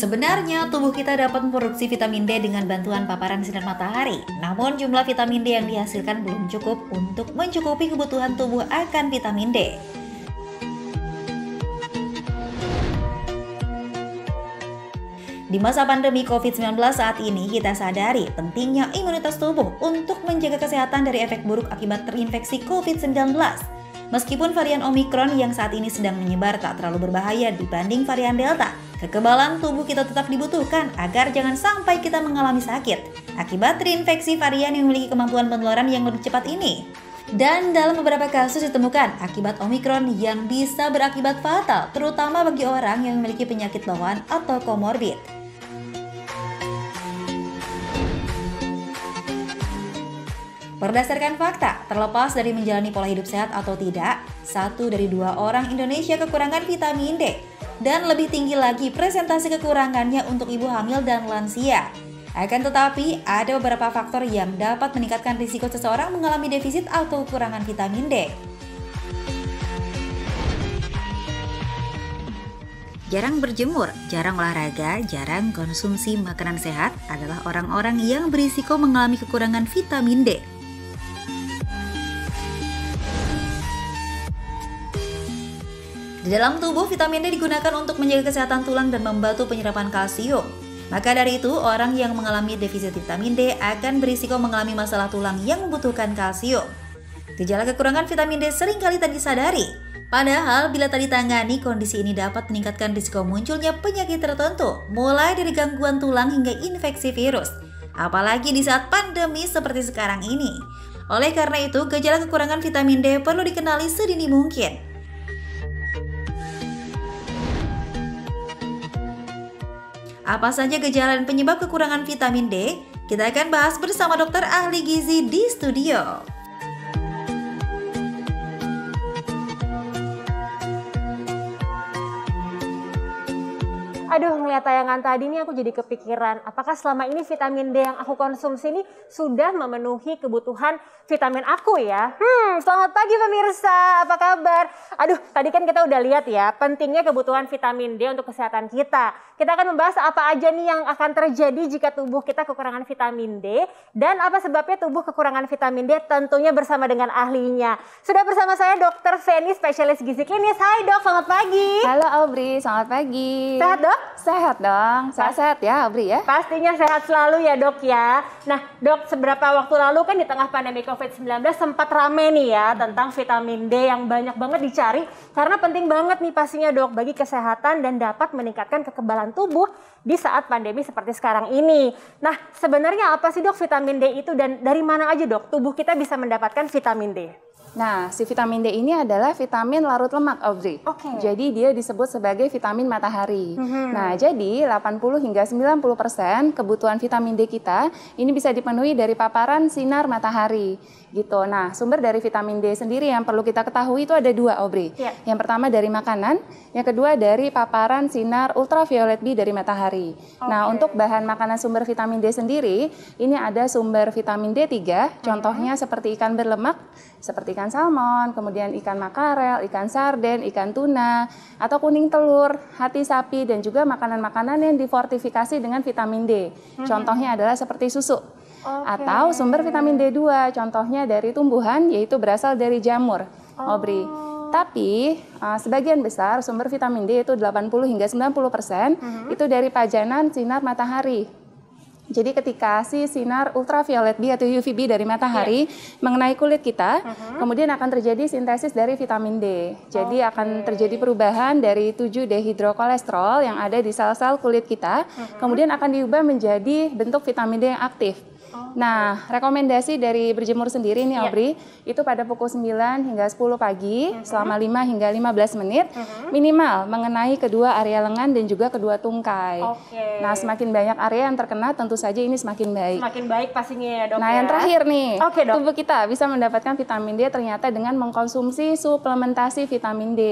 Sebenarnya tubuh kita dapat memproduksi vitamin D dengan bantuan paparan sinar matahari. Namun jumlah vitamin D yang dihasilkan belum cukup untuk mencukupi kebutuhan tubuh akan vitamin D. Di masa pandemi COVID-19 saat ini, kita sadari pentingnya imunitas tubuh untuk menjaga kesehatan dari efek buruk akibat terinfeksi COVID-19. Meskipun varian Omicron yang saat ini sedang menyebar tak terlalu berbahaya dibanding varian Delta, kekebalan tubuh kita tetap dibutuhkan agar jangan sampai kita mengalami sakit akibat terinfeksi varian yang memiliki kemampuan penularan yang lebih cepat ini. Dan dalam beberapa kasus ditemukan akibat Omicron yang bisa berakibat fatal, terutama bagi orang yang memiliki penyakit bawaan atau komorbid. Berdasarkan fakta, terlepas dari menjalani pola hidup sehat atau tidak, 1 dari 2 orang Indonesia kekurangan vitamin D. Dan lebih tinggi lagi presentasi kekurangannya untuk ibu hamil dan lansia. Akan tetapi, ada beberapa faktor yang dapat meningkatkan risiko seseorang mengalami defisit atau kekurangan vitamin D. Jarang berjemur, jarang olahraga, jarang konsumsi makanan sehat adalah orang-orang yang berisiko mengalami kekurangan vitamin D. Di dalam tubuh, vitamin D digunakan untuk menjaga kesehatan tulang dan membantu penyerapan kalsium. Maka dari itu, orang yang mengalami defisit vitamin D akan berisiko mengalami masalah tulang yang membutuhkan kalsium. Gejala kekurangan vitamin D seringkali tak disadari. Padahal, bila tak ditangani, kondisi ini dapat meningkatkan risiko munculnya penyakit tertentu, mulai dari gangguan tulang hingga infeksi virus. Apalagi di saat pandemi seperti sekarang ini. Oleh karena itu, gejala kekurangan vitamin D perlu dikenali sedini mungkin. Apa saja gejala dan penyebab kekurangan vitamin D? Kita akan bahas bersama dokter ahli gizi di studio. Aduh, ngeliat tayangan tadi ini aku jadi kepikiran, apakah selama ini vitamin D yang aku konsumsi ini sudah memenuhi kebutuhan vitamin aku ya? Selamat pagi pemirsa, apa kabar? Aduh, tadi kan kita udah lihat ya, pentingnya kebutuhan vitamin D untuk kesehatan kita. Kita akan membahas apa aja nih yang akan terjadi jika tubuh kita kekurangan vitamin D, dan apa sebabnya tubuh kekurangan vitamin D, tentunya bersama dengan ahlinya. Sudah bersama saya Dr. Feni, spesialis gizi klinis. Hai dok, selamat pagi. Halo Aubrey, selamat pagi. Sehat dok? Sehat dong, sehat ya Aubrey ya? Pastinya sehat selalu ya dok ya. Nah dok, seberapa waktu lalu kan di tengah pandemi COVID-19 sempat rame nih ya tentang vitamin D yang banyak banget dicari. Karena penting banget nih pastinya dok bagi kesehatan dan dapat meningkatkan kekebalan tubuh di saat pandemi seperti sekarang ini. Nah sebenarnya apa sih dok vitamin D itu dan dari mana aja dok tubuh kita bisa mendapatkan vitamin D? Nah, si vitamin D ini adalah vitamin larut lemak, Aubrey. Jadi dia disebut sebagai vitamin matahari. Nah, jadi 80 hingga 90% kebutuhan vitamin D kita ini bisa dipenuhi dari paparan sinar matahari. Gitu. Nah, sumber dari vitamin D sendiri yang perlu kita ketahui itu ada 2, Aubrey. Yang pertama dari makanan, yang kedua dari paparan sinar ultraviolet B dari matahari. Nah, untuk bahan makanan sumber vitamin D sendiri, ini ada sumber vitamin D3, contohnya seperti ikan berlemak, seperti ikan salmon, kemudian ikan makarel, ikan sarden, ikan tuna, atau kuning telur, hati sapi, dan juga makanan-makanan yang difortifikasi dengan vitamin D. Contohnya adalah seperti susu. Atau sumber vitamin D2, contohnya dari tumbuhan, yaitu berasal dari jamur, Aubrey. Tapi sebagian besar sumber vitamin D itu 80 hingga 90% itu dari pajanan sinar matahari. Jadi ketika si sinar ultraviolet B atau UVB dari matahari mengenai kulit kita, kemudian akan terjadi sintesis dari vitamin D. Jadi akan terjadi perubahan dari 7-dehidrokolesterol yang ada di sel-sel kulit kita, kemudian akan diubah menjadi bentuk vitamin D yang aktif. Nah, rekomendasi dari berjemur sendiri nih Aubrey, itu pada pukul 9 hingga 10 pagi, selama 5 hingga 15 menit, minimal mengenai kedua area lengan dan juga kedua tungkai. Nah, semakin banyak area yang terkena, tentu saja ini semakin baik. Semakin baik pastinya ya dok. Nah, yang terakhir nih, tubuh kita bisa mendapatkan vitamin D ternyata dengan mengkonsumsi suplementasi vitamin D.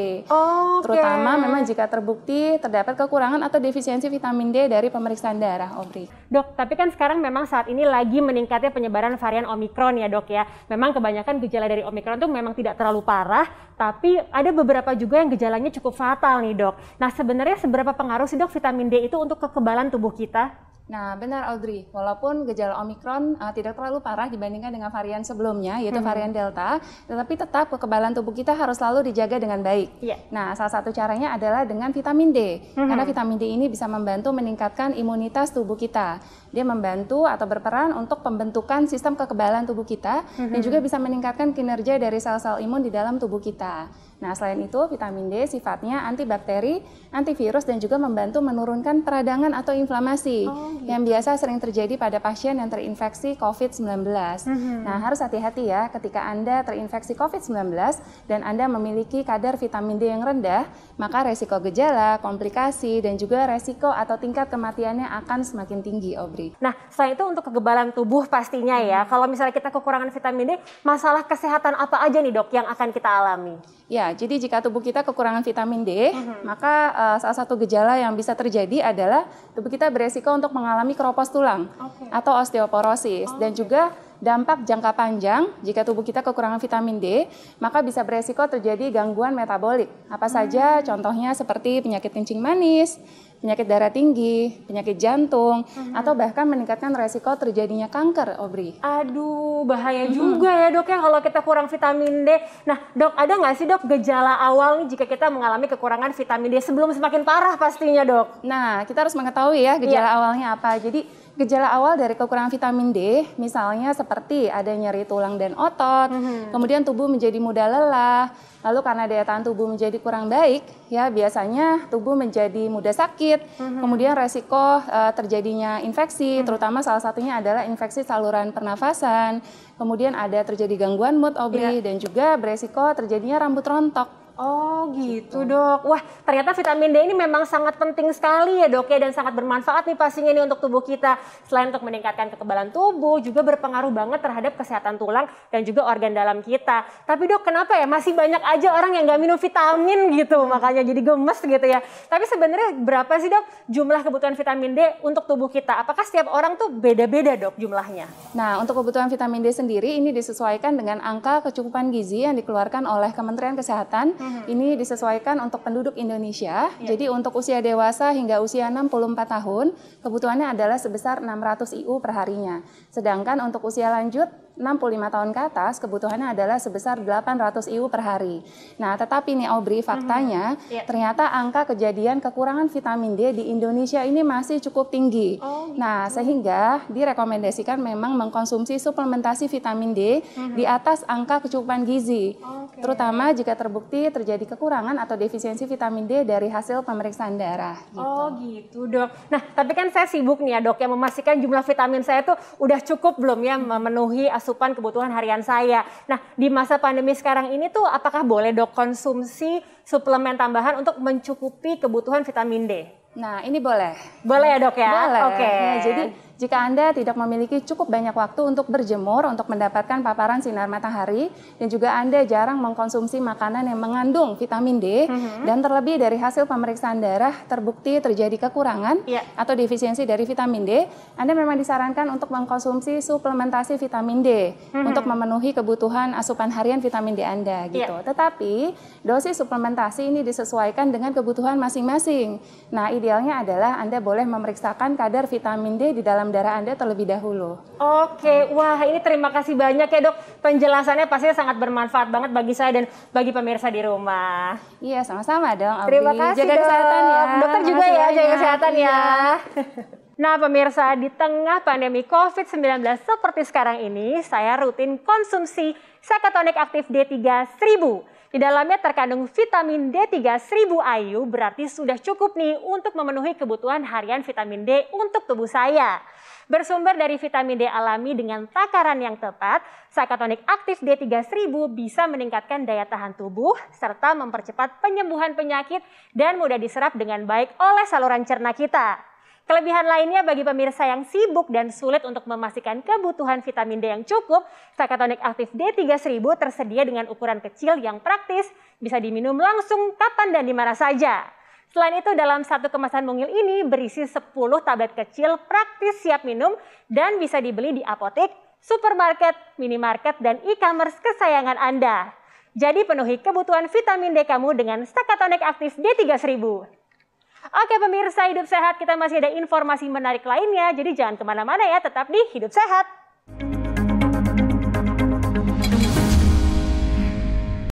Terutama memang jika terbukti terdapat kekurangan atau defisiensi vitamin D dari pemeriksaan darah, Aubrey. Dok, tapi kan sekarang memang saat ini lagi meningkatnya penyebaran varian Omikron ya dok ya. Memang kebanyakan gejala dari Omikron tuh memang tidak terlalu parah, tapi ada beberapa juga yang gejalanya cukup fatal nih dok. Nah sebenarnya seberapa pengaruh sih dok vitamin D itu untuk kekebalan tubuh kita? Nah, benar Audrey. Walaupun gejala Omikron tidak terlalu parah dibandingkan dengan varian sebelumnya, yaitu varian Delta, tetapi tetap kekebalan tubuh kita harus selalu dijaga dengan baik. Nah, salah satu caranya adalah dengan vitamin D. Karena vitamin D ini bisa membantu meningkatkan imunitas tubuh kita. Dia membantu atau berperan untuk pembentukan sistem kekebalan tubuh kita dan juga bisa meningkatkan kinerja dari sel-sel imun di dalam tubuh kita. Nah, selain itu, vitamin D sifatnya antibakteri, antivirus, dan juga membantu menurunkan peradangan atau inflamasi yang biasa sering terjadi pada pasien yang terinfeksi COVID-19. Nah, harus hati-hati ya ketika Anda terinfeksi COVID-19 dan Anda memiliki kadar vitamin D yang rendah, maka resiko gejala, komplikasi, dan juga resiko atau tingkat kematiannya akan semakin tinggi, Aubrey. Nah, selain itu untuk kekebalan tubuh pastinya ya, kalau misalnya kita kekurangan vitamin D, masalah kesehatan apa aja nih dok yang akan kita alami? Ya, jadi jika tubuh kita kekurangan vitamin D, maka salah satu gejala yang bisa terjadi adalah tubuh kita beresiko untuk mengalami keropos tulang atau osteoporosis. Dan juga dampak jangka panjang jika tubuh kita kekurangan vitamin D, maka bisa beresiko terjadi gangguan metabolik. Apa saja contohnya seperti penyakit kencing manis, penyakit darah tinggi, penyakit jantung, atau bahkan meningkatkan resiko terjadinya kanker, Aubrey. Aduh, bahaya juga ya dok ya kalau kita kurang vitamin D. Nah dok, ada nggak sih dok gejala awal nih jika kita mengalami kekurangan vitamin D sebelum semakin parah pastinya dok? Nah, kita harus mengetahui ya gejala awalnya apa. Jadi gejala awal dari kekurangan vitamin D misalnya seperti ada nyeri tulang dan otot, kemudian tubuh menjadi mudah lelah, lalu karena daya tahan tubuh menjadi kurang baik, ya biasanya tubuh menjadi mudah sakit, kemudian resiko terjadinya infeksi, terutama salah satunya adalah infeksi saluran pernafasan, kemudian ada terjadi gangguan mood, Aubrey, dan juga beresiko terjadinya rambut rontok. Oh gitu dok. Wah ternyata vitamin D ini memang sangat penting sekali ya dok ya, dan sangat bermanfaat nih pastinya nih untuk tubuh kita. Selain untuk meningkatkan kekebalan tubuh, juga berpengaruh banget terhadap kesehatan tulang dan juga organ dalam kita. Tapi dok kenapa ya masih banyak aja orang yang nggak minum vitamin gitu, makanya jadi gemes gitu ya. Tapi sebenarnya berapa sih dok jumlah kebutuhan vitamin D untuk tubuh kita? Apakah setiap orang tuh beda-beda dok jumlahnya? Nah untuk kebutuhan vitamin D sendiri ini disesuaikan dengan angka kecukupan gizi yang dikeluarkan oleh Kementerian Kesehatan. Ini disesuaikan untuk penduduk Indonesia. Jadi untuk usia dewasa hingga usia 64 tahun, kebutuhannya adalah sebesar 600 IU per harinya. Sedangkan untuk usia lanjut 65 tahun ke atas, kebutuhannya adalah sebesar 800 IU per hari. Nah, tetapi nih Aubrey, faktanya ternyata angka kejadian kekurangan vitamin D di Indonesia ini masih cukup tinggi. Nah, sehingga direkomendasikan memang mengkonsumsi suplementasi vitamin D di atas angka kecukupan gizi. Terutama jika terbukti terjadi kekurangan atau defisiensi vitamin D dari hasil pemeriksaan darah. Gitu. Oh gitu dok. Nah, tapi kan saya sibuk nih ya dok, yang memastikan jumlah vitamin saya tuh udah cukup belum ya memenuhi asupan kebutuhan harian saya. Nah, di masa pandemi sekarang ini tuh apakah boleh dok konsumsi suplemen tambahan untuk mencukupi kebutuhan vitamin D? Nah, ini boleh. Boleh ya dok ya? Boleh. Oke. Ya, jadi jika Anda tidak memiliki cukup banyak waktu untuk berjemur, untuk mendapatkan paparan sinar matahari, dan juga Anda jarang mengkonsumsi makanan yang mengandung vitamin D, dan terlebih dari hasil pemeriksaan darah terbukti terjadi kekurangan atau defisiensi dari vitamin D, Anda memang disarankan untuk mengkonsumsi suplementasi vitamin D untuk memenuhi kebutuhan asupan harian vitamin D Anda gitu. Tetapi dosis suplementasi ini disesuaikan dengan kebutuhan masing-masing. Nah, idealnya adalah Anda boleh memeriksakan kadar vitamin D di dalam darah Anda terlebih dahulu. Oke, wah ini terima kasih banyak ya dok. Penjelasannya pastinya sangat bermanfaat banget bagi saya dan bagi pemirsa di rumah. Iya, sama-sama dong, Aubrey. Terima kasih jaga dok. Kesehatan ya. Dokter juga ya, jaga kesehatan ya. Nah pemirsa, di tengah pandemi COVID-19 seperti sekarang ini, saya rutin konsumsi Sakatonik Aktif D3 1000. Di dalamnya terkandung vitamin D3 1000 IU, berarti sudah cukup nih untuk memenuhi kebutuhan harian vitamin D untuk tubuh saya. Bersumber dari vitamin D alami dengan takaran yang tepat, Sakatonik Aktif D3 1000 bisa meningkatkan daya tahan tubuh serta mempercepat penyembuhan penyakit dan mudah diserap dengan baik oleh saluran cerna kita. Kelebihan lainnya bagi pemirsa yang sibuk dan sulit untuk memastikan kebutuhan vitamin D yang cukup, Sakatonik Aktif D3 1000 tersedia dengan ukuran kecil yang praktis, bisa diminum langsung kapan dan di mana saja. Selain itu, dalam satu kemasan mungil ini berisi 10 tablet kecil praktis siap minum dan bisa dibeli di apotek, supermarket, minimarket, dan e-commerce kesayangan Anda. Jadi penuhi kebutuhan vitamin D kamu dengan Stakatonik Aktif D3000. Oke pemirsa Hidup Sehat, kita masih ada informasi menarik lainnya, jadi jangan kemana-mana ya, tetap di Hidup Sehat.